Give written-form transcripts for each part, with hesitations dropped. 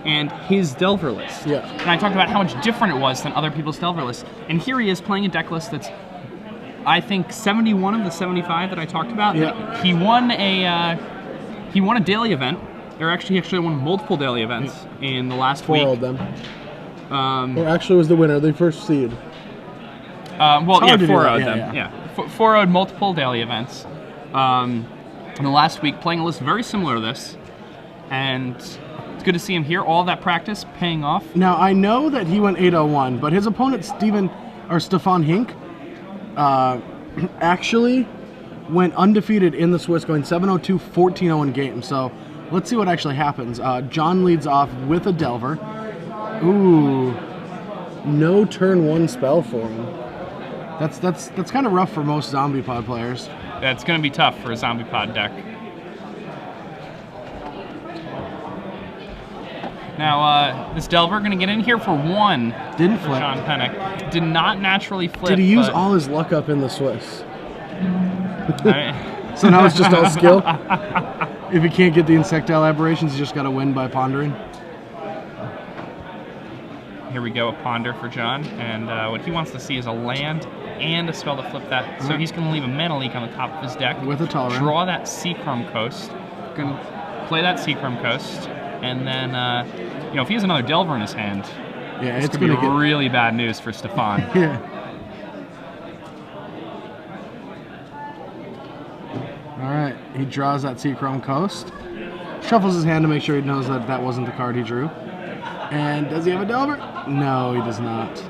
and his Delver list. Yeah. And I talked about how much different it was than other people's Delver lists. And here he is playing a deck list that's, I think, 71 of the 75 that I talked about. Yeah. He won a daily event. Or actually, he actually won multiple daily events in the last week. 4 of them. Or actually was the winner, the first seed. Well, yeah, 4 of them. them. Yeah. 4-0'd multiple daily events. In the last week, playing a list very similar to this. And it's good to see him here. All that practice paying off. Now, I know that he went 8-0-1, but his opponent, Stephan Hink, actually went undefeated in the Swiss, going 7-0-2, 14-0 in game. So let's see what actually happens. John leads off with a Delver. Ooh, no turn 1 spell for him. That's kind of rough for most Zombie Pod players. Yeah, it's going to be tough for a Zombie Pod deck. Now, this Delver going to get in here for 1. Didn't flip. Sean Penick. Did not naturally flip. Did he use all his luck up in the Swiss? Right. So now it's just all skill? If he can't get the Insectile Aberrations, he's just got to win by pondering? Here we go, a Ponder for John. And what he wants to see is a land and a spell to flip that. So he's going to leave a Mana Leak on the top of his deck. With a Tolerant. Draw that Seachrome Coast. Going to play that Seachrome Coast. And then, if he has another Delver in his hand, yeah, it's going to be really bad news for Stephan. Yeah. All right, he draws that Seachrome Coast, shuffles his hand to make sure he knows that that wasn't the card he drew. And does he have a Delver? No, he does not.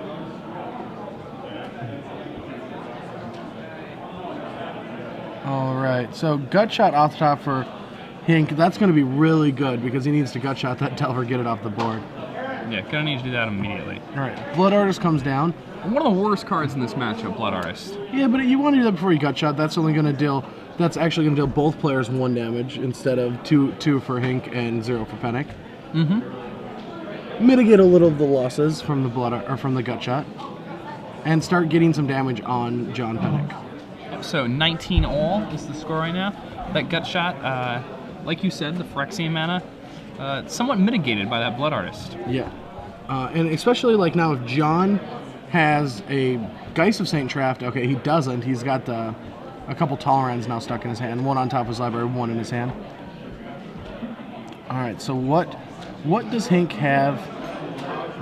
All right, so Gut Shot off the top for Hink. That's going to be really good because he needs to Gut Shot that Delver, get it off the board. Yeah, gonna need to do that immediately. All right, Blood Artist comes down. One of the worst cards in this matchup, Blood Artist. Yeah, but you want to do that before you Gut Shot. That's only going to deal. That's actually going to deal both players 1 damage instead of 2 for Hink and 0 for Penick. Mitigate a little of the losses from the from the Gut Shot, and start getting some damage on John Penick. So 19 all is the score right now. That Gut Shot, like you said, the Phyrexian mana, somewhat mitigated by that Blood Artist. Yeah, and especially like now if John has a Geist of Saint Traft, okay, he doesn't. He's got a couple Tolerants now stuck in his hand, 1 on top of his library, 1 in his hand. All right, so what does Hink have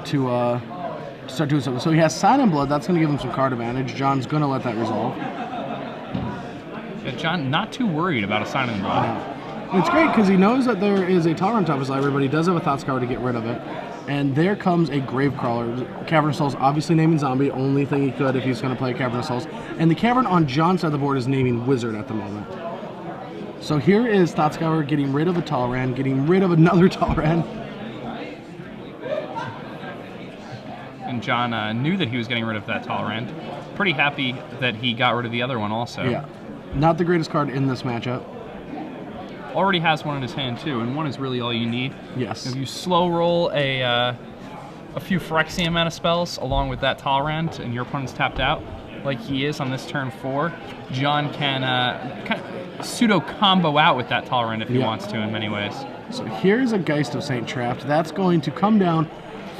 to start doing something? So he has Sign in Blood. That's going to give him some card advantage. John's going to let that resolve. Yeah, John, not too worried about a Sign in Blood. It's great because he knows that there is a Tolerant on top of his library, but he does have a Thought Scour to get rid of it. And there comes a Gravecrawler. Cavern of Souls, obviously naming Zombie, only thing he could if he's going to play Cavern of Souls. And the Cavern on John's side of the board is naming Wizard at the moment. So here is Thought Scour getting rid of a Tolerant, getting rid of another Tolerant. And John knew that he was getting rid of that Tolerant. Pretty happy that he got rid of the other one also. Yeah. Not the greatest card in this matchup. Already has 1 in his hand too, and 1 is really all you need. Yes. If you slow roll a few Phyrexian mana spells along with that Tolerant and your opponent's tapped out, like he is on this turn 4, John can kind of pseudo combo out with that Tolerant if he wants to in many ways. So here's a Geist of Saint Traft. That's going to come down,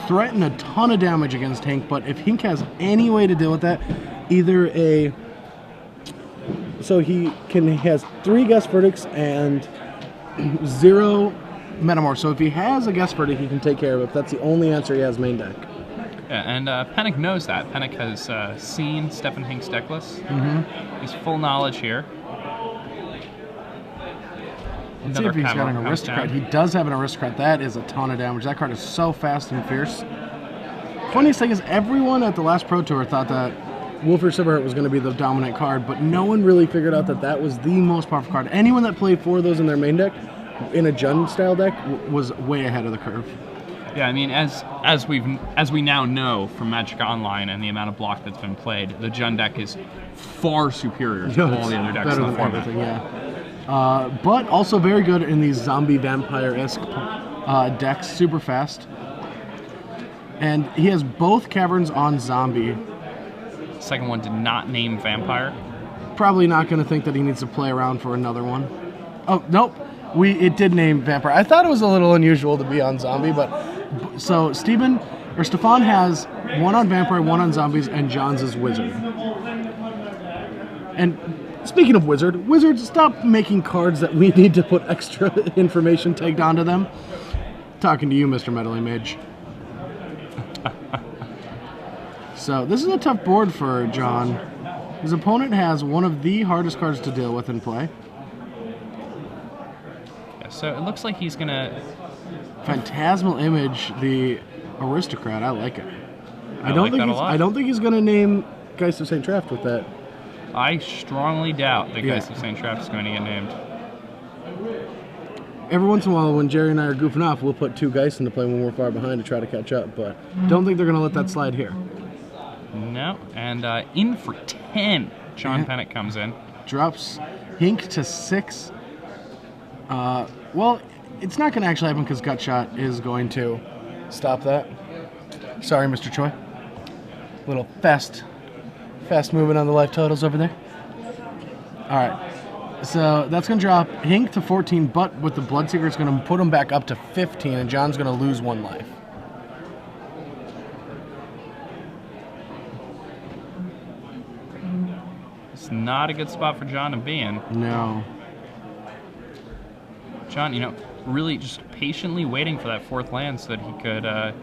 threaten a ton of damage against Hink, but if Hink has any way to deal with that, either a... So he has 3 Guess Verdicts and 0 Metamorph. So if he has a Guess Verdict, he can take care of it. If that's the only answer he has main deck. Yeah, and Penick knows that. Penick has seen Stephan Hink's deck list. He's full knowledge here. Let's see if he's got an Aristocrat. He does have an Aristocrat. That is a ton of damage. That card is so fast and fierce. Funniest thing is everyone at the last Pro Tour thought that Wolfir Silverheart was going to be the dominant card, but no one really figured out that that was the most powerful card. Anyone that played 4 of those in their main deck, in a Jund style deck, was way ahead of the curve. Yeah, I mean, as we now know from Magic Online and the amount of block that's been played, the Jund deck is far superior to all the other decks in the format. Yeah. But also very good in these zombie vampire-esque decks, super fast. And he has both Caverns on zombie. Second one did not name Vampire. Probably not going to think that he needs to play around for another one. Oh, nope. It did name Vampire. I thought it was a little unusual to be on zombie, but So Stephan has one on Vampire, one on Zombies, and John's is Wizard. And speaking of Wizard, stop making cards that we need to put extra information tagged onto them. Talking to you, Mr. Meddling Mage. So this is a tough board for John. His opponent has one of the hardest cards to deal with in play. Yeah, so it looks like he's gonna... Phantasmal Image, the Aristocrat. I like it. I don't think he's gonna name Geist of St. Traft with that. I strongly doubt that Geist of St. Traft is going to get named. Every once in a while, when Jerry and I are goofing off, we'll put 2 Geists into play when we're far behind to try to catch up, but don't think they're going to let that slide here. No, and in for 10, John Penick comes in. Drops Hink to 6. Well, it's not going to actually happen because Gutshot is going to stop that. Sorry, Mr. Choi. Little fast moving on the life totals over there. All right. So that's going to drop Hink to 14, but with the Bloodseeker, it's going to put him back up to 15, and John's going to lose 1 life. It's not a good spot for John to be in. No. John, really just patiently waiting for that 4th land so that he could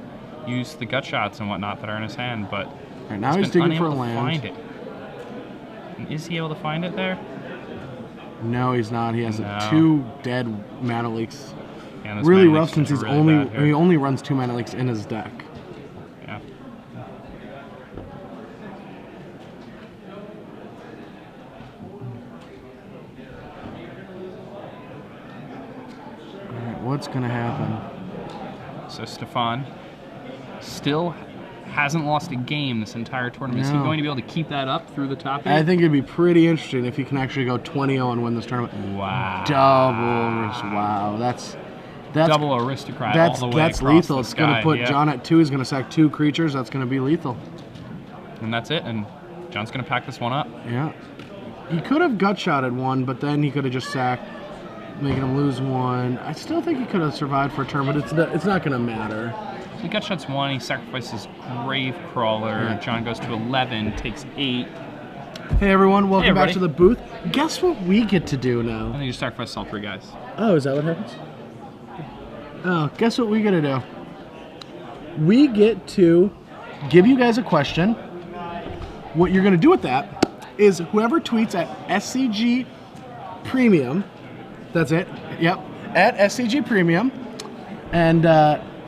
use the gut shots and whatnot that are in his hand, but right now he's digging for a land. Find it. And is he able to find it there? No, he's not. He has 2 dead Mana Leaks. Yeah, really rough since he really only runs 2 Mana Leaks in his deck. Yeah. All right, what's gonna happen? So Stephan still hasn't lost a game this entire tournament. No. Is he going to be able to keep that up through the top 8? I think it'd be pretty interesting if he can actually go 20-0 and win this tournament. Wow. Wow. That's double Aristocrat all the way That's across lethal. the It's sky. going to put John at 2. He's going to sack 2 creatures. That's going to be lethal. And that's it. And John's going to pack this one up. Yeah. He could have gut-shotted 1, but then he could have just sacked, making him lose 1. I still think he could have survived for a turn, but it's not going to matter. So he gut shots 1, he sacrifices Grave Crawler. Yeah. John goes to 11, takes 8. Hey everyone, welcome back to the booth. Guess what we get to do now? And then you sacrifice all 3 guys. Oh, is that what happens? Oh, guess what we get to do? We get to give you guys a question. What you're going to do with that is whoever tweets at SCG Premium, that's it, yep, at SCG Premium, and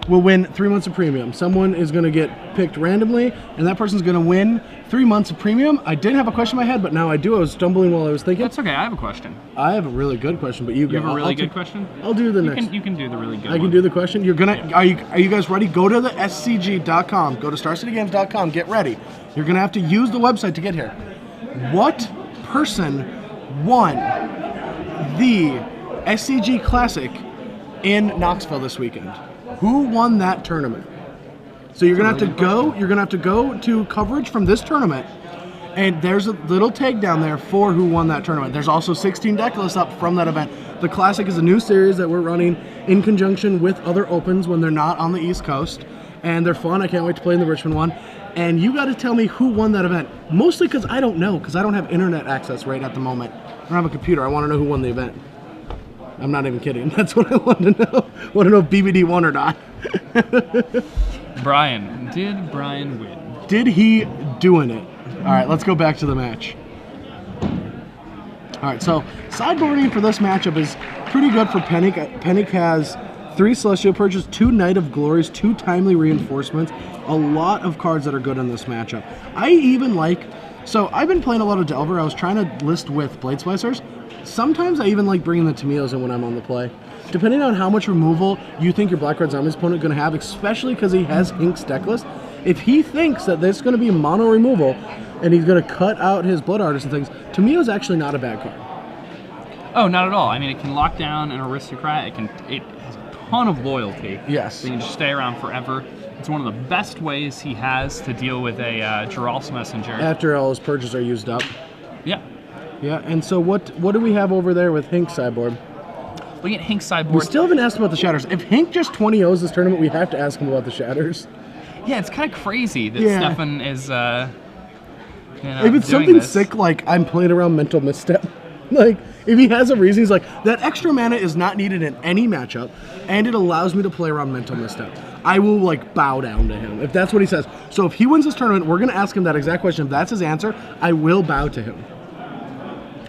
will win 3 months of premium. Someone is going to get picked randomly, and that person's going to win 3 months of premium. I didn't have a question in my head, but now I do. I was stumbling while I was thinking. That's okay. I have a question. I have a really good question, but you have a really good question? I'll do the next. You can do the really good I can do the question. You're gonna. Are you guys ready? Go to the SCG.com. Go to StarCityGames.com. Get ready. You're gonna have to use the website to get here. What person won the SCG Classic in Knoxville this weekend? Who won that tournament? So you're gonna have to go. You're gonna have to go to coverage from this tournament, and there's a little tag down there for who won that tournament. There's also 16 deck lists up from that event. The Classic is a new series that we're running in conjunction with other opens when they're not on the East Coast, and they're fun. I can't wait to play in the Richmond one. And you got to tell me who won that event. Mostly because I don't know, because I don't have internet access right at the moment. I don't have a computer. I want to know who won the event. I'm not even kidding. That's what I want to know. I want to know if BBD won or not. Brian. Did Brian win? Did he doing it? All right, let's go back to the match. All right, so sideboarding for this matchup is pretty good for Penick. Penick has 3 Celestial Purges, 2 Knight of Glories, 2 Timely Reinforcements, a lot of cards that are good in this matchup. I even like, so I've been playing a lot of Delver. I was trying to list with Blade Splicers. Sometimes I even like bringing the Tamios in when I'm on the play. Depending on how much removal you think your Black Red Zombies opponent is going to have, especially because he has Hink's deck list, if he thinks that this is going to be mono removal and he's going to cut out his Blood Artist and things, Tamio is actually not a bad card. Oh, not at all. I mean, it can lock down an Aristocrat. It has a ton of loyalty. Yes. So you can just stay around forever. It's one of the best ways he has to deal with a Geralt's Messenger. After all his purges are used up. Yeah. Yeah, and so what do we have over there with Hink's sideboard? Looking at Hink's We sideboard. still haven't asked about the shatters. If Hink just 20-0s this tournament, we have to ask him about the shatters. Yeah, it's kind of crazy that Yeah. Stephan is. If it's something this. sick, like I'm playing around mental misstep, like if he has a reason, he's like, that extra mana is not needed in any matchup, and it allows me to play around mental misstep. I will like bow down to him if that's what he says. So if he wins this tournament, we're gonna ask him that exact question. If that's his answer, I will bow to him.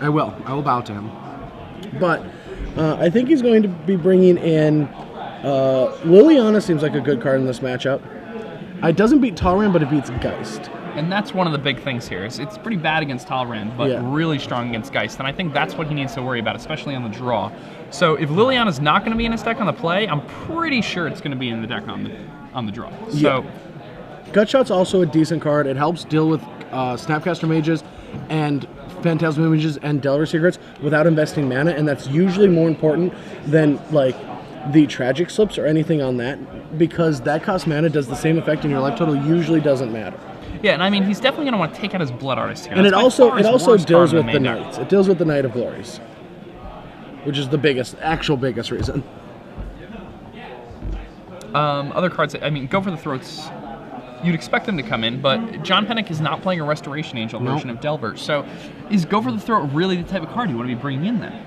I will bow to him. But I think he's going to be bringing in Liliana. Seems like a good card in this matchup. It doesn't beat Talrand, but it beats Geist. And that's one of the big things here. It's pretty bad against Talrand, but really strong against Geist. And I think that's what he needs to worry about, especially on the draw. So if Liliana's not going to be in his deck on the play, I'm pretty sure it's going to be in the deck on the draw. So Gutshot's also a decent card. It helps deal with Snapcaster Mages and Phantasmal Images and Delver Secrets without investing mana, and that's usually more important than like the Tragic Slips or anything on that, because that cost mana does the same effect and your life total usually doesn't matter. yeah, and I mean he's definitely going to want to take out his Blood Artist here. And That's it by also far his worst deals card in with the the main deck. Knights. It deals with the Knight of Glories, which is the biggest reason. Other cards, I mean, Go for the Throats, you'd expect them to come in, but John Penick is not playing a Restoration Angel version of Delver. So is Go for the Throat really the type of card you want to be bringing in then?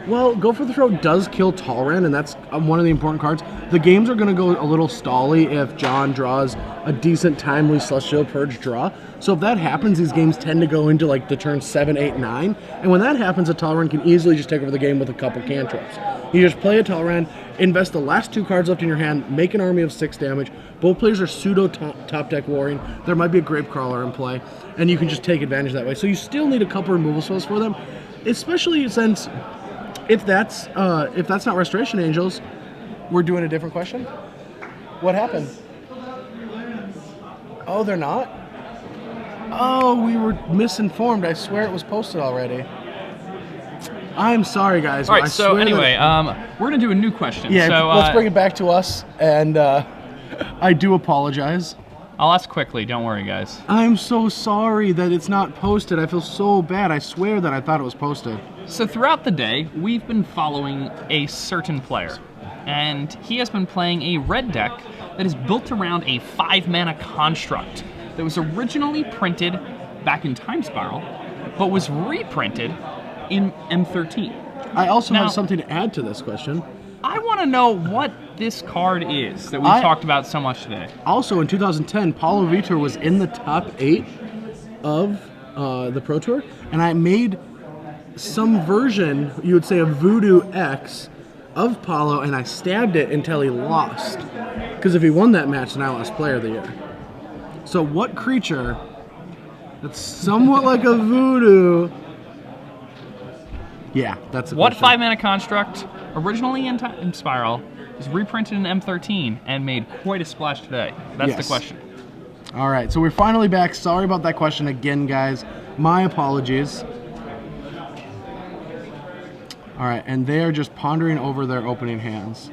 Well, Go for the Throat does kill Talrand, and that's one of the important cards. The games are going to go a little stally if John draws a decent, timely Celestial Purge draw. So if that happens, these games tend to go into like the turn 7, 8, 9. And when that happens, a Talrand can easily just take over the game with a couple cantrips. You just play a Talrand, invest the last 2 cards left in your hand, make an army of 6 damage. Both players are pseudo top deck warring. There might be a Gravecrawler in play, and you can just take advantage that way. So you still need a couple removal spells for them, especially since if that's not Restoration Angels, we're doing a different question. What happened? Oh, they're not? Oh, we were misinformed. I swear it was posted already. I'm sorry, guys. All right, so anyway, we're going to do a new question. Yeah, so, let's bring it back to us, and I do apologize. I'll ask quickly. Don't worry, guys. I'm so sorry that it's not posted. I feel so bad. I swear that I thought it was posted. So throughout the day, we've been following a certain player, and he has been playing a red deck that is built around a 5-mana construct that was originally printed back in Time Spiral, but was reprinted in M13. I also Now, have something to add to this question. I want to know what this card is that we've talked about so much today. Also, in 2010, Paulo Vitor was in the top 8 of the Pro Tour, and I made some version, you would say, of Voodoo X of Paulo, and I stabbed it until he lost. Because if he won that match, then I lost Player of the Year. So what creature that's somewhat like a Voodoo... Yeah, that's a What question. 5-mana construct, originally in Time Spiral, was reprinted in M13 and made quite a splash today? That's the Yes. question. All right, so we're finally back. Sorry about that question again, guys. My apologies. All right, and they are just pondering over their opening hands.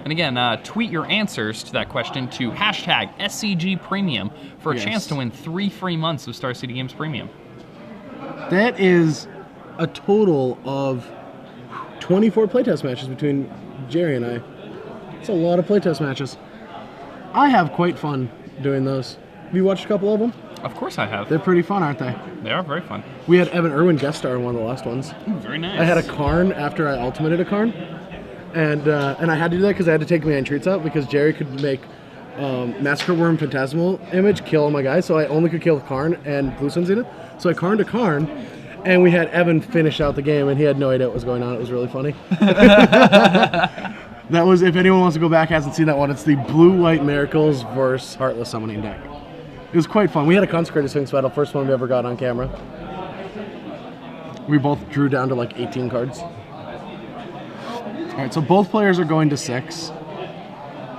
And again, tweet your answers to that question to hashtag SCG Premium for a chance to win 3 free months of Star City Games Premium. That is a total of 24 playtest matches between Jerry and I. It's a lot of playtest matches. I have quite fun doing those. Have you watched a couple of them? Of course I have. They're pretty fun, aren't they? They are very fun. We had Evan Irwin guest star in one of the last ones. Ooh, very nice. I had a Karn after I ultimated a Karn, and I had to do that because I had to take my treats out because Jerry could make Massacre Worm Phantasmal Image kill all my guys, so I only could kill Karn and Blue Sun Zenith. So I Karned a Karn, and we had Evan finish out the game, and he had no idea what was going on. It was really funny. That was, if anyone wants to go back hasn't seen that one, it's the Blue-White Miracles versus Heartless Summoning deck. It was quite fun. We had a Consecrated Sphinx battle, first one we ever got on camera. We both drew down to like 18 cards. All right, so both players are going to 6.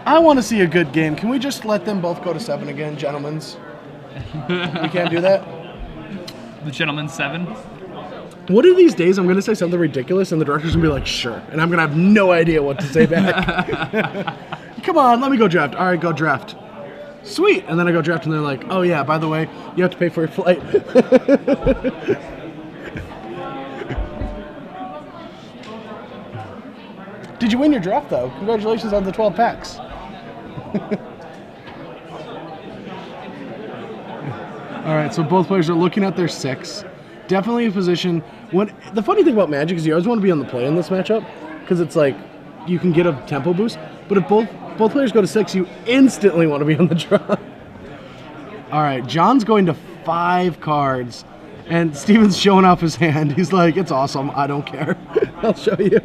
I want to see a good game. Can we just let them both go to 7 again, gentlemen's? We can't do that? The Gentleman 7. One of these days, I'm going to say something ridiculous, and the director's going to be like, sure. And I'm going to have no idea what to say back. Come on, let me go draft. All right, go draft. Sweet. And then I go draft, and they're like, oh, yeah, by the way, you have to pay for your flight. Did you win your draft, though? Congratulations on the 12 packs. All right, so both players are looking at their 6. Definitely a position. The funny thing about Magic is you always want to be on the play in this matchup because it's like you can get a tempo boost. But if both players go to 6, you instantly want to be on the draw. All right, John's going to 5 cards, and Stephen's showing off his hand. He's like, "It's awesome. I don't care. I'll show you."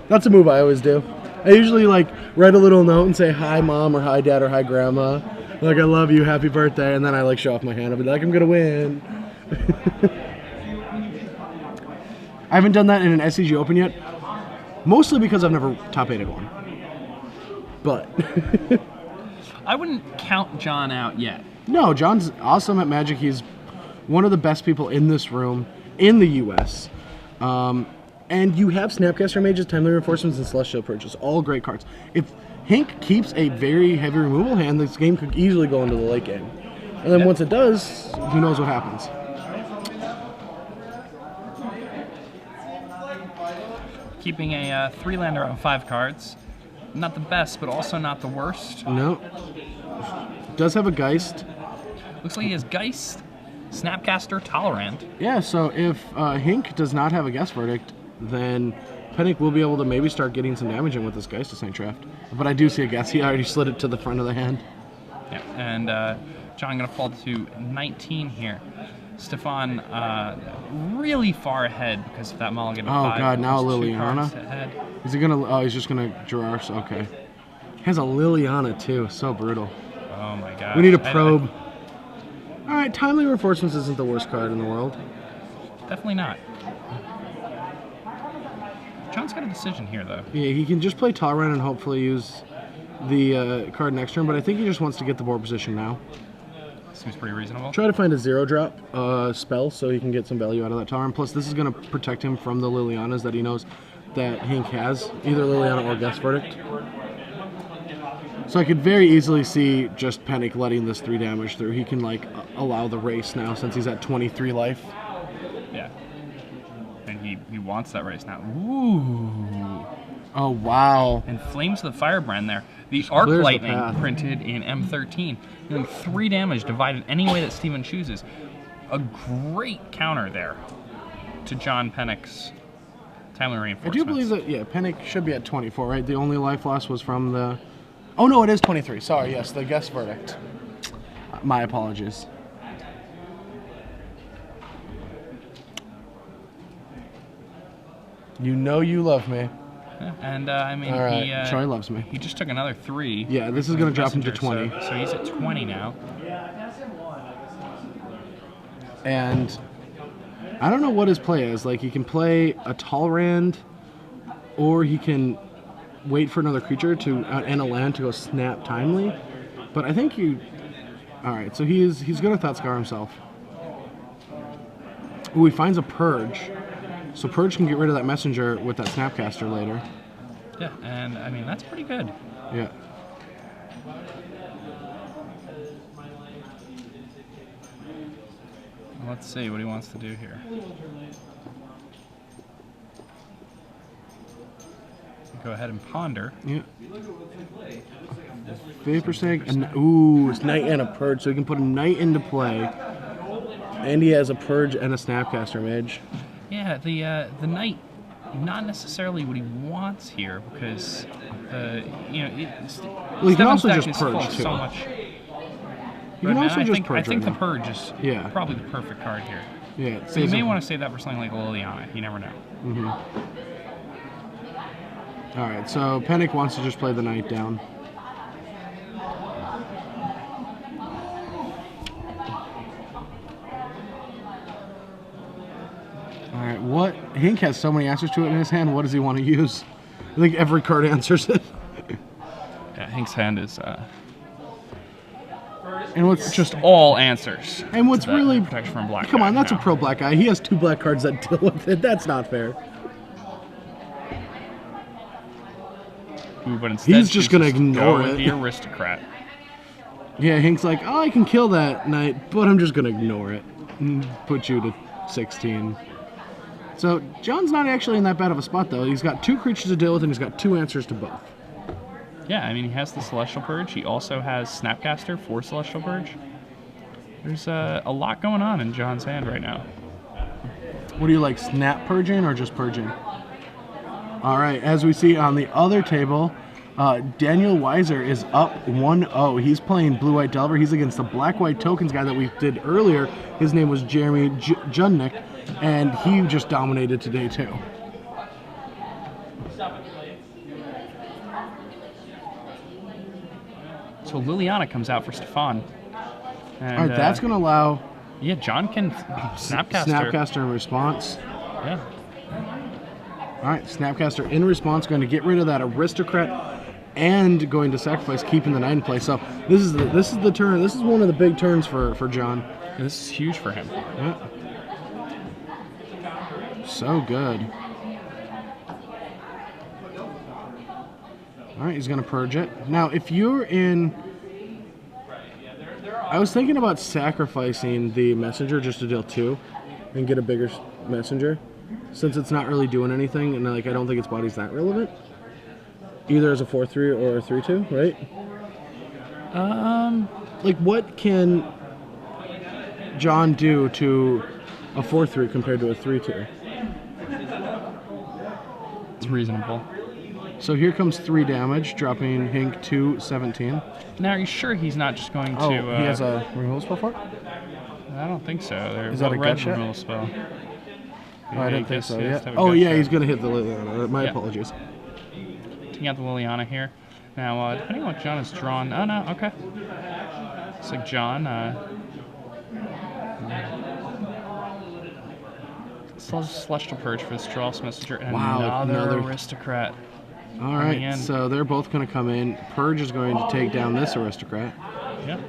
That's a move I always do. I usually like write a little note and say hi mom or hi dad or hi grandma. Like, I love you, happy birthday, and then I like show off my hand. I'll be like, I'm gonna win. I haven't done that in an SCG Open yet, mostly because I've never top 8'd one. But I wouldn't count John out yet. No, John's awesome at Magic. He's one of the best people in this room in the U.S. And you have Snapcaster Mages, Timely Reinforcements, and Celestial Purchase, all great cards. If Hink keeps a very heavy removal hand, this game could easily go into the late game. And then once it does, who knows what happens. Keeping a 3-lander on 5 cards. Not the best, but also not the worst. No. Does have a Geist. Looks like he has Geist, Snapcaster, Tolerant. Yeah, so if Hink does not have a Guess Verdict, then Penick will be able to maybe start getting some damage in with this Geist to St. Draft. But I do see a Guess. He already slid it to the front of the hand. Yeah, and John going to fall to 19 here. Stephan really far ahead because of that mulligan. Oh, 5. God, now Almost 2 Liliana. cards ahead. Is he going to... Oh, he's just going to draw us. Okay. He has a Liliana, too. So brutal. Oh, my God. We need a probe. All right, Timely Reinforcements isn't the worst card in the world. Definitely not. John's got a decision here, though. Yeah, he can just play Tolerant and hopefully use the card next turn, but I think he just wants to get the board position now. Seems pretty reasonable. Try to find a 0-drop spell so he can get some value out of that Tolerant. Plus, this is going to protect him from the Lilianas that he knows that Hink has, either Liliana or Guess Verdict. So I could very easily see just Penick letting this 3 damage through. He can, like, allow the race now since he's at 23 life. Yeah. And he wants that race now. Ooh. Oh, wow. And Flames of the Firebrand there. The Arc Lightning printed in M13. Doing 3 damage divided any way that Stephen chooses. A great counter there to John Penick's Timely Reinforcements. I do believe that, yeah, Penick should be at 24, right? The only life loss was from the... Oh, no, it is 23. Sorry, yes, the Guess Verdict. My apologies. You know you love me. Yeah, and, I mean, all right. Troy loves me. He just took another 3. Yeah, this is going to drop him to 20. So he's at 20 now. And I don't know what his play is. Like, he can play a Talrand, or he can wait for another creature to and a land to go snap Timely. But I think you... All right, so he's going to Thought Scour himself. Ooh, he finds a Purge. So Purge can get rid of that Messenger with that Snapcaster later. Yeah, and I mean, that's pretty good. Yeah. Let's see what he wants to do here. Go ahead and ponder. Yeah. Vapor Snake, and ooh, it's Knight and a Purge, so he can put a Knight into play. And he has a Purge and a Snapcaster Mage. Yeah, the Knight, not necessarily what he wants here, because you know, well, he can also just Purge too. So much. You can also just Purge. I think the Purge is yeah. probably the perfect card here. Yeah. So you may want to save that for something like Liliana. You never know. Mm-hmm. All right, so Penick wants to just play the Knight down. All right, what? Hink has so many answers to it in his hand. What does he want to use? I think every card answers it. Yeah, Hink's hand is. And what's just all answers? And what's really protection from black? Come on, that's a pro black guy. He has 2 black cards that deal with it. That's not fair. Ooh, but instead he's just gonna ignore it. The Aristocrat. Yeah, Hink's like, oh, I can kill that Knight, but I'm just gonna ignore it and put you to 16. So John's not actually in that bad of a spot, though. He's got 2 creatures to deal with, and he's got 2 answers to both. Yeah, I mean, he has the Celestial Purge. He also has Snapcaster for Celestial Purge. There's a lot going on in John's hand right now. What do you like, snap purging or just purging? All right, as we see on the other table, Daniel Weiser is up 1-0. He's playing Blue-White Delver. He's against the Black-White Tokens guy that we did earlier. His name was Jeremy Judnick, and he just dominated today, too. So Liliana comes out for Stephan. And, All right, that's going to allow... Yeah, John can Snapcaster. Snapcaster in response. Yeah. All right, Snapcaster in response, going to get rid of that Aristocrat and going to sacrifice, keeping the 9 in play. So this is the turn. This is one of the big turns for John. Yeah, this is huge for him. Yeah. So good. All right, he's going to purge it. Now, if you're in... I was thinking about sacrificing the messenger just to deal 2 and get a bigger messenger, since it's not really doing anything, and like I don't think its body's that relevant. Either as a 4/3 or a 3/2, right? Like what can John do to a 4/3 compared to a 3/2? It's reasonable. So here comes 3 damage, dropping Hink to 17. Now, are you sure he's not just going to... Oh, he has a removal spell for it? I don't think so. Is that a red gut shot? removal spell. Oh, I didn't think so. Yeah. Yeah. Oh, yeah, he's going to hit the Liliana. My apologies. Taking out the Liliana here. Now, depending on what John has drawn... Oh, no, okay. Looks like John... Celestial Purge for this Straw's Messenger and another Aristocrat. All right, so they're both going to come in. Purge is going to take down this Aristocrat. Yeah.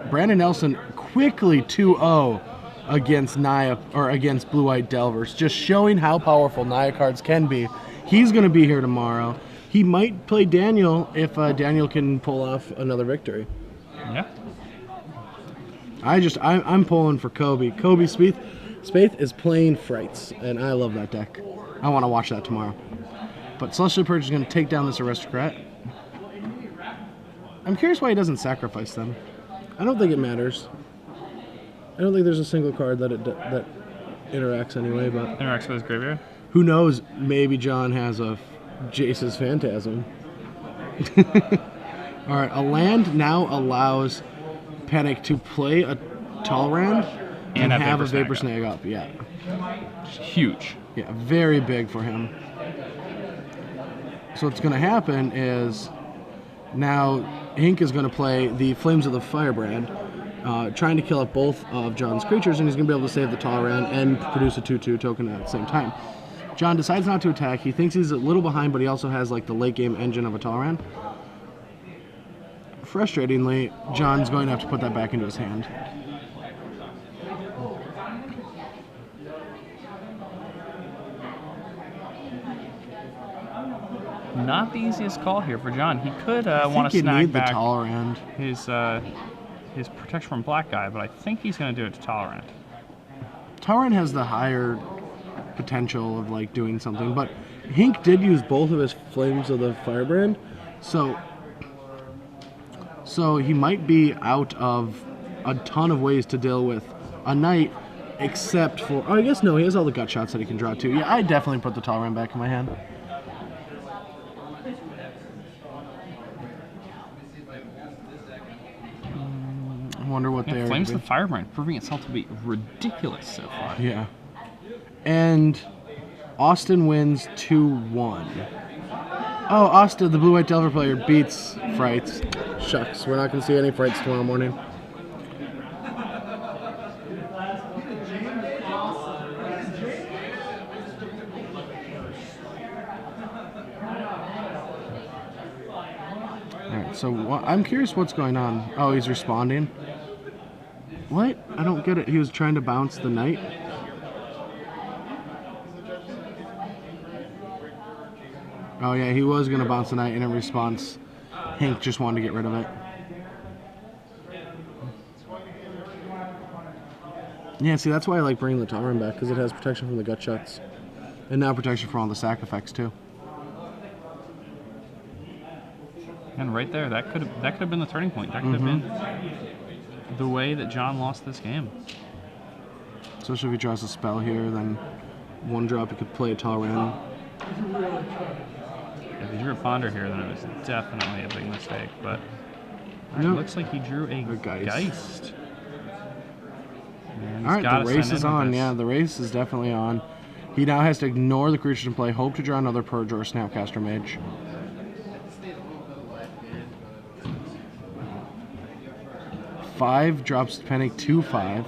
Brandon Nelson quickly 2-0 against Naya or against Blue-White Delvers, just showing how powerful Naya cards can be. He's going to be here tomorrow. He might play Daniel if Daniel can pull off another victory. Yeah. I'm pulling for Kobe. Kobe Spaeth is playing Frights, and I love that deck. I want to watch that tomorrow. But Celestial Purge is going to take down this Aristocrat. I'm curious why he doesn't sacrifice them. I don't think it matters. I don't think there's a single card that interacts anyway. But interacts with his graveyard? Who knows? Maybe John has a Jace's Phantasm. All right, a land now allows Penick to play a Talrand and have a Vapor Snag up. Yeah. Huge. Yeah, very big for him. So what's going to happen is now Hink is going to play the Flames of the Firebrand, trying to kill up both of John's creatures, and he's going to be able to save the Talrand and produce a 2/2 token at the same time. John decides not to attack. He thinks he's a little behind, but he also has like the late game engine of a Talrand. Frustratingly, John's going to have to put that back into his hand. Not the easiest call here for John. He could want to snag back his protection from Black Guy, but I think he's going to do it to Talrand. Talrand has the higher potential of like doing something, but Hink did use both of his Flames of the Firebrand, so he might be out of a ton of ways to deal with a Knight, except for... Oh, I guess no, he has all the gut shots that he can draw too. Yeah, I definitely put the Talrand back in my hand. I wonder what they're... Flames of the Firebrand, proving itself to be ridiculous so far. Yeah. And Austin wins 2-1. Oh, Austin, the Blue-White Delver player, beats Frights. Shucks, we're not going to see any Frights tomorrow morning. Alright, so I'm curious what's going on. Oh, he's responding. What? I don't get it. He was trying to bounce the Knight? Oh yeah, he was going to bounce the Knight, and in response, Hink just wanted to get rid of it. Yeah, see, that's why I like bringing the Tolerant back, because it has protection from the gut shots. And now protection from all the sack effects, too. And right there, that could have been the turning point. That could have been the way that John lost this game. Especially if he draws a spell here, then one drop he could play a Tolerant. If he drew a Ponder here, then it was definitely a big mistake. But it looks like he drew a Geist. All right, the race is on. Yeah, the race is definitely on. He now has to ignore the creatures in play, hope to draw another Purge or a Snapcaster Mage. Five drops Penick 2/5.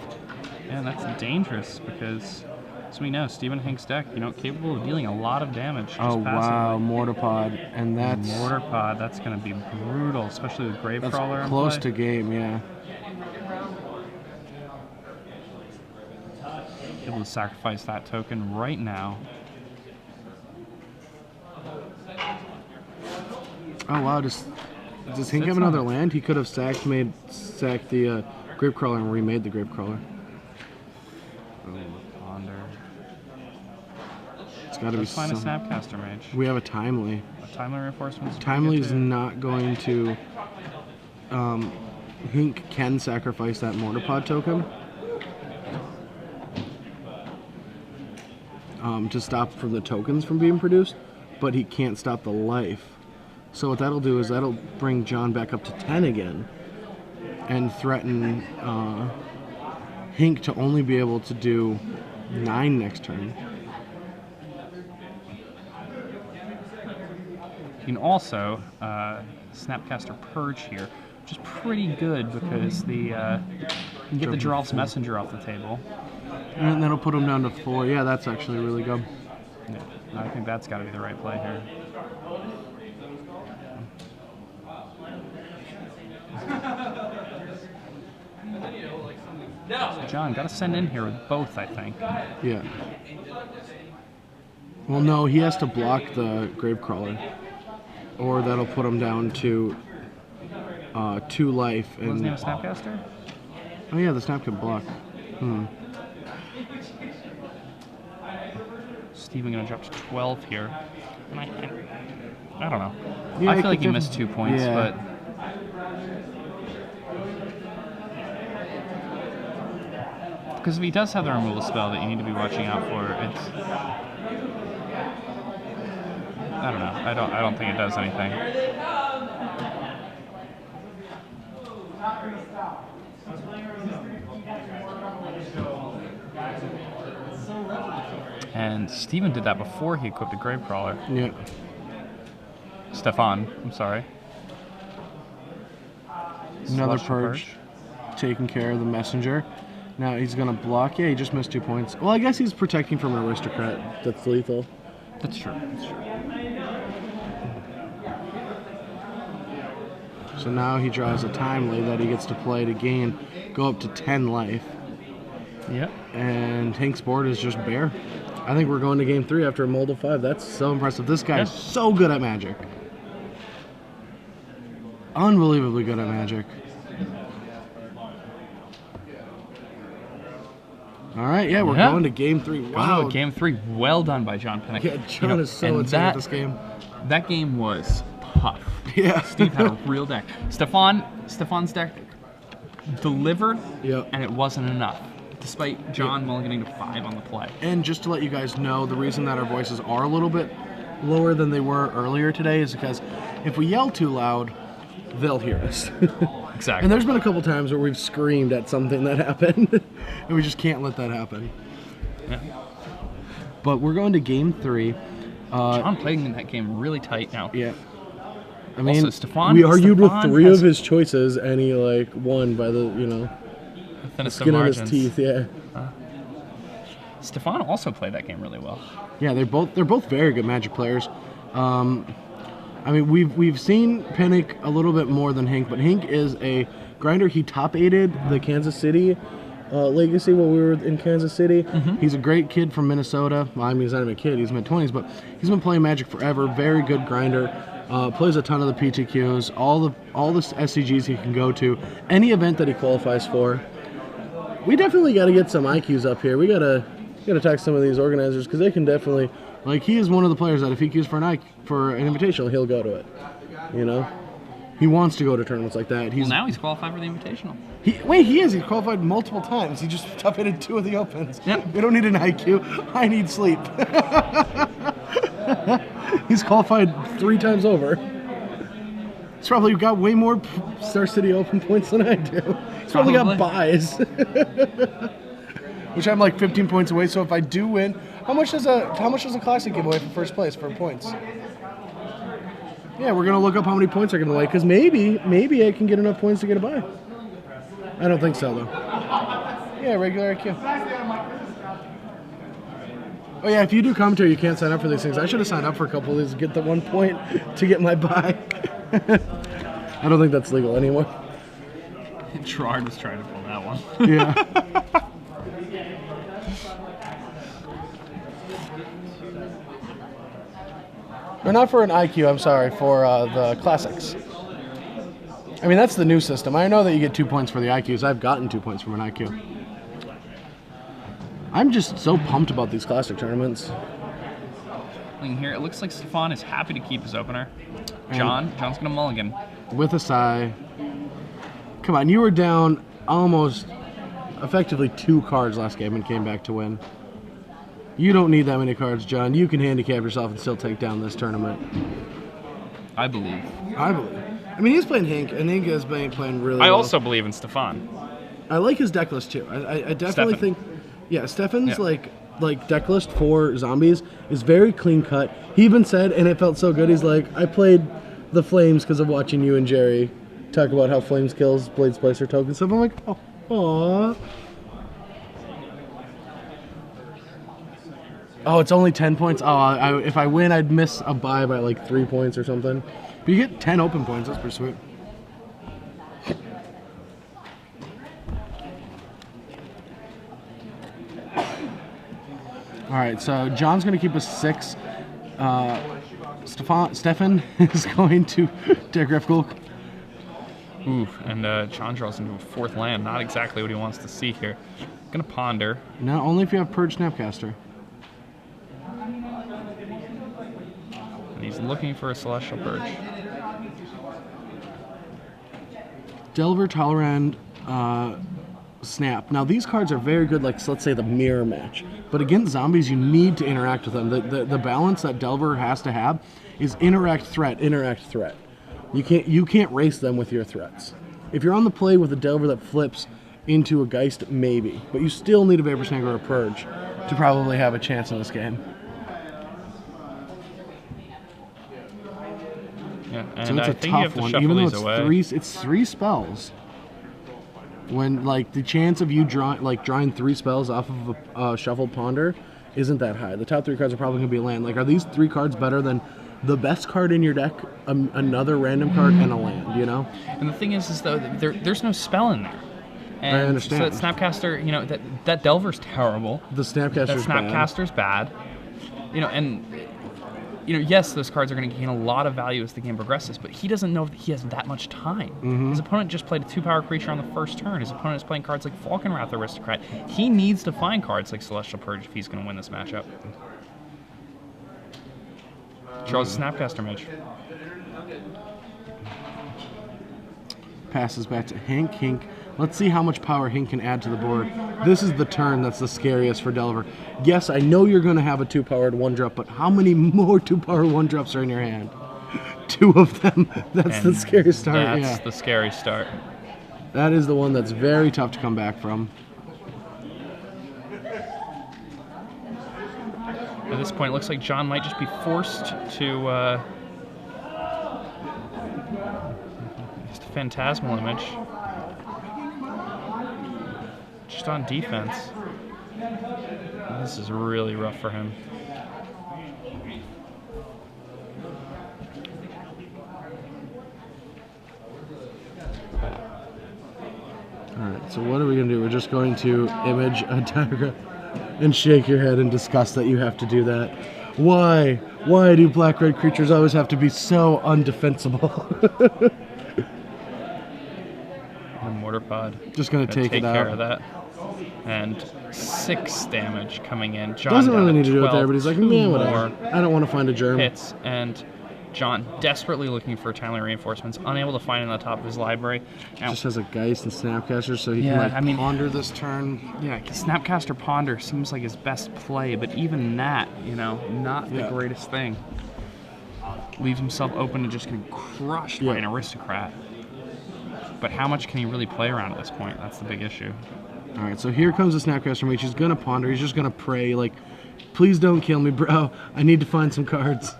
Yeah, and that's dangerous because, as we know, Stephen Hink's deck, capable of dealing a lot of damage. Just oh passively. Wow, Mortarpod, and that's Mortarpod. That's going to be brutal, especially with Gravecrawler. That's close to game, yeah. Able to sacrifice that token right now. Oh wow, does Hink have another land? He could have sacked the Gravecrawler and remade the Gravecrawler. Oh, Ponder. It's got to be find a Snapcaster Mage. We have a Timely. A Timely reinforcement. Timely is not going to. Hink can sacrifice that Mortarpod token. To stop from the tokens from being produced, but he can't stop the life. So what that'll do is that'll bring John back up to 10 again and threaten Hink to only be able to do 9 next turn. You can also Snapcaster Purge here, which is pretty good because you can get the Geralf's Messenger off the table. And that'll put him down to 4. Yeah, that's actually really good. Yeah, I think that's got to be the right play here. So John, got to send in here with both, I think. Yeah. Well, no, he has to block the Gravecrawler, or that'll put him down to 2 life. And wasn't he a Snapcaster? Oh yeah, the Snap can block. Stephen gonna drop to 12 here. And I don't know. Yeah, I feel like he missed 2 points, but because if he does have the removal spell that you need to be watching out for, it's I don't know. I don't think it does anything. And Stephen did that before he equipped a Gravecrawler. Yeah. Stephan, I'm sorry. Another Purge. Taking care of the Messenger. Now he's going to block. Yeah, he just missed 2 points. Well, I guess he's protecting from an Aristocrat that's lethal. That's true. That's true. So now he draws a Timely that he gets to play to go up to 10 life. Yep. And Hink's board is just bare. I think we're going to game 3 after a mold of 5. That's so impressive. This guy is so good at Magic. Unbelievably good at Magic. All right, yeah, we're going to game 3. Wow. Game 3. Well done by John Penick. Yeah, John is so insane at this game. That game was tough. Yeah. Steve had a real deck. Stephan's deck delivered, and it wasn't enough, despite John mulliganing to 5 on the play. And just to let you guys know, the reason that our voices are a little bit lower than they were earlier today is because if we yell too loud, they'll hear us. Exactly. And there's been a couple times where we've screamed at something that happened, and we just can't let that happen. Yeah. But we're going to game 3. John playing in that game really tight now. Yeah. I mean, also, Stephan, we argued with 3 of his choices, and he won by the skin on his teeth. Yeah. Stephan also played that game really well. Yeah, they're both very good Magic players. I mean, we've seen Penick a little bit more than Hink, but Hink is a grinder. He top-aided the Kansas City Legacy while we were in Kansas City. He's a great kid from Minnesota. Well, I mean, he's not even a kid. He's mid-20s, but he's been playing Magic forever. Very good grinder. Plays a ton of the PTQs. All the SCGs he can go to. Any event that he qualifies for. We definitely got to get some IQs up here. We gotta talk to some of these organizers because they can definitely, like, he is one of the players that if he queues for an invitational, he'll go to it. You know, he wants to go to tournaments like that. Well, now he's qualified for the invitational. He is. He's qualified multiple times. He just top-hitted 2 of the opens. Yep. We don't need an IQ. I need sleep. He's qualified 3 times over. He's probably got way more Star City Open points than I do. He's probably got buys. Which I'm like 15 points away, so if I do win, how much does a Classic give away for first place for points? Yeah, we're gonna look up how many points are giving away, because maybe I can get enough points to get a buy. I don't think so though. Yeah, regular IQ. Oh yeah, if you do commentary, you can't sign up for these things. I should have signed up for a couple of these to get the 1 point to get my buy. I don't think that's legal anymore. Gerard was trying to pull that one. Yeah. Or not for an IQ, I'm sorry, for the Classics. I mean, that's the new system. I know that you get 2 points for the IQs. I've gotten 2 points from an IQ. I'm just so pumped about these Classic tournaments. Looking here, it looks like Stephan is happy to keep his opener. John's going to mulligan. With a sigh. Come on, you were down almost effectively 2 cards last game and came back to win. You don't need that many cards, John. You can handicap yourself and still take down this tournament. I believe. I mean, he's playing Hink, and Hink has been playing really well. I also believe in Stephan. I like his deck list, too. I definitely think... Yeah, Stephan's, like deck list for zombies is very clean-cut. He even said, and it felt so good, he's like, I played the Flames because of watching you and Jerry talk about how Flames kills Blade Splicer tokens. So I'm like, oh, aww. Oh, it's only 10 points. Oh, if I win, I'd miss a bye by like 3 points or something. But you get 10 open points. That's pretty sweet. All right, so John's going to keep us 6. Stephan is going to Degref Gulk. Ooh, and John draws into a 4th land. Not exactly what he wants to see here. Gonna ponder. No, only if you have Purge Snapcaster. And he's looking for a Celestial Purge. Delver, Tolerand, Snap. Now these cards are very good, like let's say the mirror match. But against zombies, you need to interact with them. The balance that Delver has to have is interact, threat, interact, threat. You can't race them with your threats. If you're on the play with a Delver that flips into a Geist, maybe. But you still need a Vapor Snag or a Purge to probably have a chance in this game. Yeah, and so it's I a think you have tough to one, shuffle even though these away. it's 3 spells. When like the chance of you drawing 3 spells off of a shuffled ponder isn't that high. The top 3 cards are probably going to be a land. Like, are these 3 cards better than the best card in your deck, another random card, and a land? You know. And the thing is though, there's no spell in there. And I understand. So that Snapcaster, you know, that Delver's terrible. The Snapcaster's bad. That Snapcaster's bad. You know, and you know, yes, those cards are going to gain a lot of value as the game progresses, but he doesn't know that he has that much time. Mm-hmm. His opponent just played a 2-power creature on the first turn. His opponent is playing cards like Falconwrath Aristocrat. He needs to find cards like Celestial Purge if he's going to win this matchup. Draws Snapcaster Mage. Passes back to Hink. Hink. Let's see how much power Hink can add to the board. This is the turn that's the scariest for Delver. Yes, I know you're going to have a 2-powered 1-drop, but how many more 2-powered 1-drops are in your hand? 2 of them. That's the scary start. That's the scary start. That is the one that's very tough to come back from. At this point, it looks like John might just be forced to just a Phantasmal Image. Just on defense. This is really rough for him. Alright, so what are we going to do? We're just going to image a diagram and shake your head in disgust that you have to do that. Why? Why do black-red creatures always have to be so undefensible? The Mortar Pod. Just going to take it out. Care of that. And 6 damage coming in. John Doesn't down really at need to do it 12, there, but he's like, 2 man, whatever. more I don't want to find a germ. hits, and John desperately looking for timely reinforcements, unable to find it on the top of his library. Now, Just has a Geist and Snapcaster, so he Yeah, can ponder this turn. yeah, Snapcaster Ponder seems like his best play, but even that, you know, not the greatest thing. Leaves himself open to just getting crushed by an Aristocrat. But how much can he really play around at this point? That's the big issue. All right, so here comes the Snapcaster Mage. He's gonna ponder. He's just gonna pray, like, please don't kill me, bro. I need to find some cards.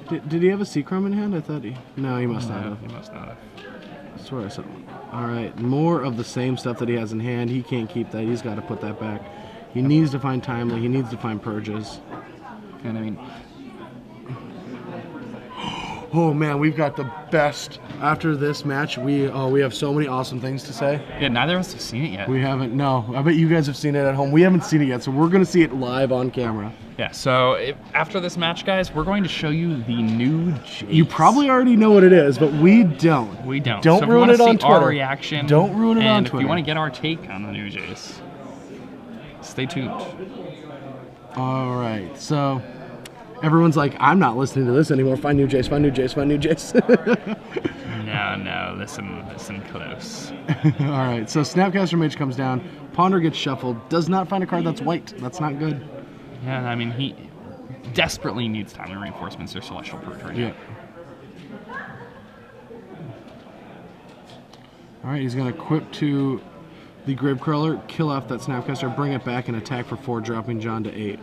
Did he have a Seachrome in hand? I thought he... No, he must not have. He must not have. I swear I saw him. All right, more of the same stuff that he has in hand. He can't keep that. He's got to put that back. He needs to find Timely. He needs to find Purges. And I mean... Oh, man, we've got the best. After this match, we have so many awesome things to say. Yeah, neither of us have seen it yet. We haven't. No, I bet you guys have seen it at home. We haven't seen it yet, so we're going to see it live on camera. Yeah, so after this match, guys, we're going to show you the new Jace. You probably already know what it is, but we don't. We don't. Don't so ruin it on see Twitter. Our reaction. Don't ruin it on and Twitter. if you want to get our take on the new Jace, stay tuned. All right, so everyone's like, I'm not listening to this anymore. Find new Jace, find new Jace, find new Jace. No, listen close. All right, so Snapcaster Mage comes down. Ponder gets shuffled. Does not find a card that's white. That's not good. Yeah, I mean, he desperately needs timely reinforcements or Celestial Purge right now. All right, he's going to equip to the Gravecrawler, kill off that Snapcaster, bring it back, and attack for 4, dropping John to 8.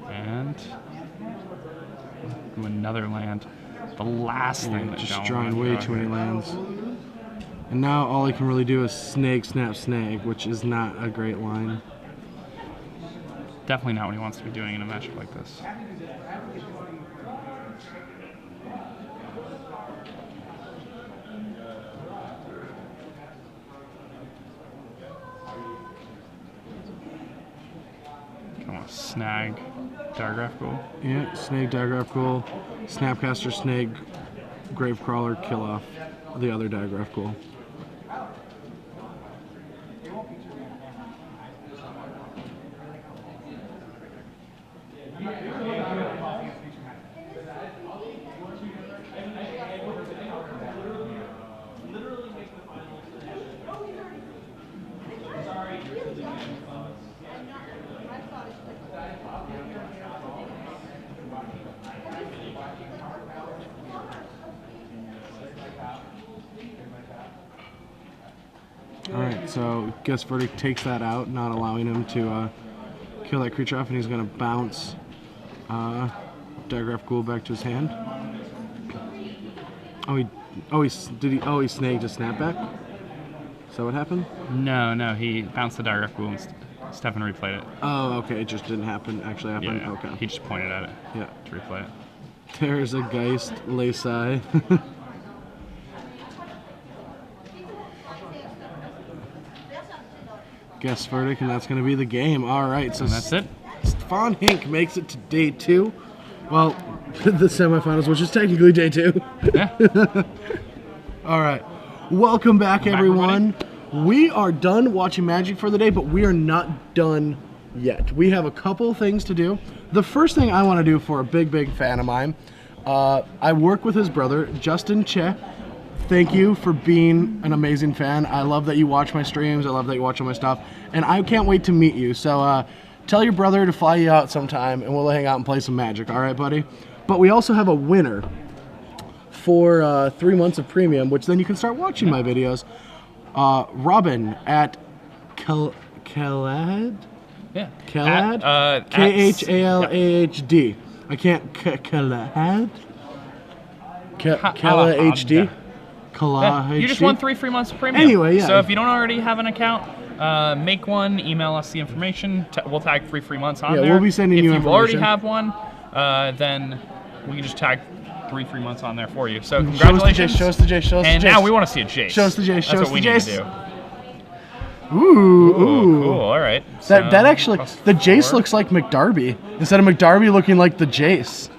And another land. The last thing that just John drawing wanted to way go too many here. lands. And now all he can really do is snag, snap, snag, which is not a great line. Definitely not what he wants to be doing in a matchup like this. Come on, snag, Diagraph Ghoul. Yeah, snag, Diagraph Ghoul, Snapcaster, snag, Gravecrawler, kill off the other Diagraph Ghoul. Alright, so Guess Verdict takes that out, not allowing him to kill that creature off, and he's going to bounce Diagraph Ghoul back to his hand. He snagged a snapback? Is that what happened? No, he bounced the Diagraph Ghoul and Stephan replayed it. Oh, okay, it just didn't actually happen? Yeah, Okay. he just pointed at it Yeah. to replay it. There's a Geist, Laysai. Guess Verdict, and that's going to be the game. All right, so And that's it. Stephan Hink makes it to day 2. Well, the semifinals, which is technically day 2. Yeah. All right, welcome back, everyone. everybody. We are done watching Magic for the day, but we are not done yet. We have a couple things to do. The first thing I want to do for a big fan of mine, I work with his brother, Justin Che. Thank you for being an amazing fan. I love that you watch my streams. I love that you watch all my stuff. And I can't wait to meet you. So tell your brother to fly you out sometime, and we'll hang out and play some Magic. All right, buddy? But we also have a winner for 3 months of premium, which then you can start watching my videos. Robin at Khalad? Yeah. Khalad? Khalahd. I can't... Khalad? Kala HD? Yeah, you just won 3 free months of premium. Anyway, yeah. So if you don't already have an account, make one, email us the information. We'll tag 3 free months on there. Yeah, we'll be sending you information. If you already information. have one, then we can just tag 3 free months on there for you. So congratulations. Show us the Jace. And now we want to see a Jace. Show us the Jace. That's what we need to do. Ooh. Cool. All right. That actually, the Jace looks like McDarby instead of McDarby looking like the Jace.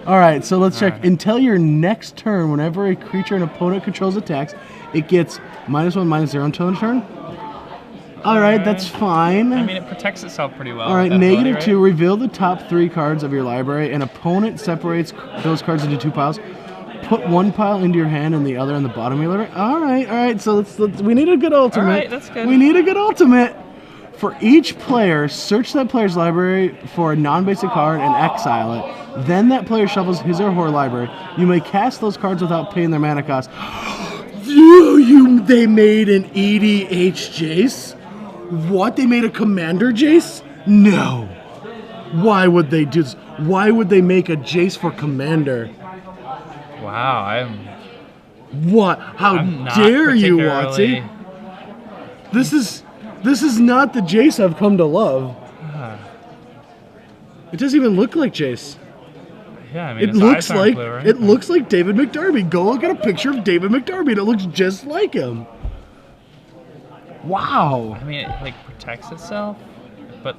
All right, so let's check. right. Until your next turn, whenever a creature an opponent controls attacks, it gets -1, -0 until end of turn. All right, that's fine. I mean, it protects itself pretty well. All right, with that ability, -2. Reveal the top 3 cards of your library. An opponent separates those cards into 2 piles. Put 1 pile into your hand and the other in the bottom of your library. All right. So let's we need a good ultimate. All right, that's good. We need a good ultimate. For each player, search that player's library for a non-basic card and exile it. Then that player shuffles his or her library. You may cast those cards without paying their mana cost. They made an EDH Jace? What? They made a Commander Jace? No. Why would they do this? Why would they make a Jace for Commander? Wow, What? How I'm not dare you, particularly- Watsy? This is not the Jace I've come to love. It doesn't even look like Jace. Yeah, I mean, It his looks eyes aren't like blue or it anything. looks like David McDarby. Go look at a picture of David McDarby, and it looks just like him. Wow. I mean, it like protects itself, but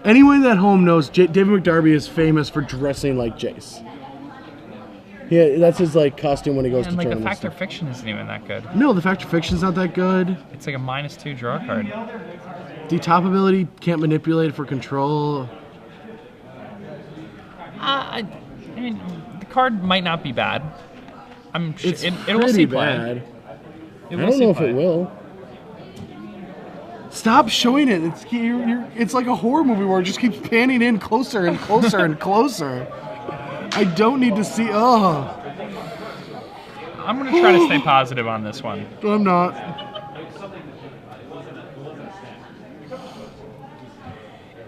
Anyone at home knows David McDarby is famous for dressing like Jace. Yeah, that's his like costume when he goes and to like the tournaments. Factor Fiction isn't even that good. No, the Factor Fiction's not that good. It's like a -2 draw card. The top ability can't manipulate for control. I mean, the card might not be bad. I'm sure It's it will pretty see play. bad. It I will don't see know if play. it will. Stop showing it. It's like a horror movie where it just keeps panning in closer and closer and closer. I don't need to see. Oh, I'm gonna try to stay positive on this one. I'm not.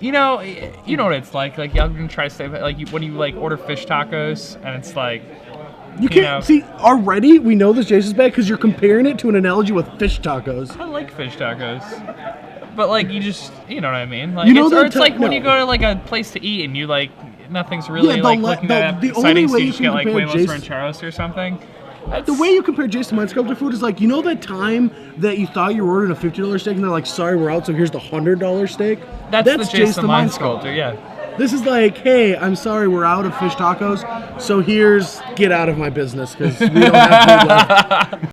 You know what it's like. Like y'all gonna try to stay when you like order fish tacos and it's like You can't see already. We know this Jace is bad because you're comparing it to an analogy with fish tacos. I like fish tacos, but like you know what I mean. Like You know it's like when no. you go to like a place to eat and you like nothing's really Yeah, like looking that the only exciting, so way you you just can get like compare huevos Jace- rancheros or something. The way you compare Jace to Mind Sculptor food is like, you know that time that you thought you were ordering a $50 steak and they're like, sorry, we're out, so here's the $100 steak? That's the Jace the Mind Sculptor, yeah. This is like, hey, I'm sorry, we're out of fish tacos, so here's get out of my business because we don't have food left.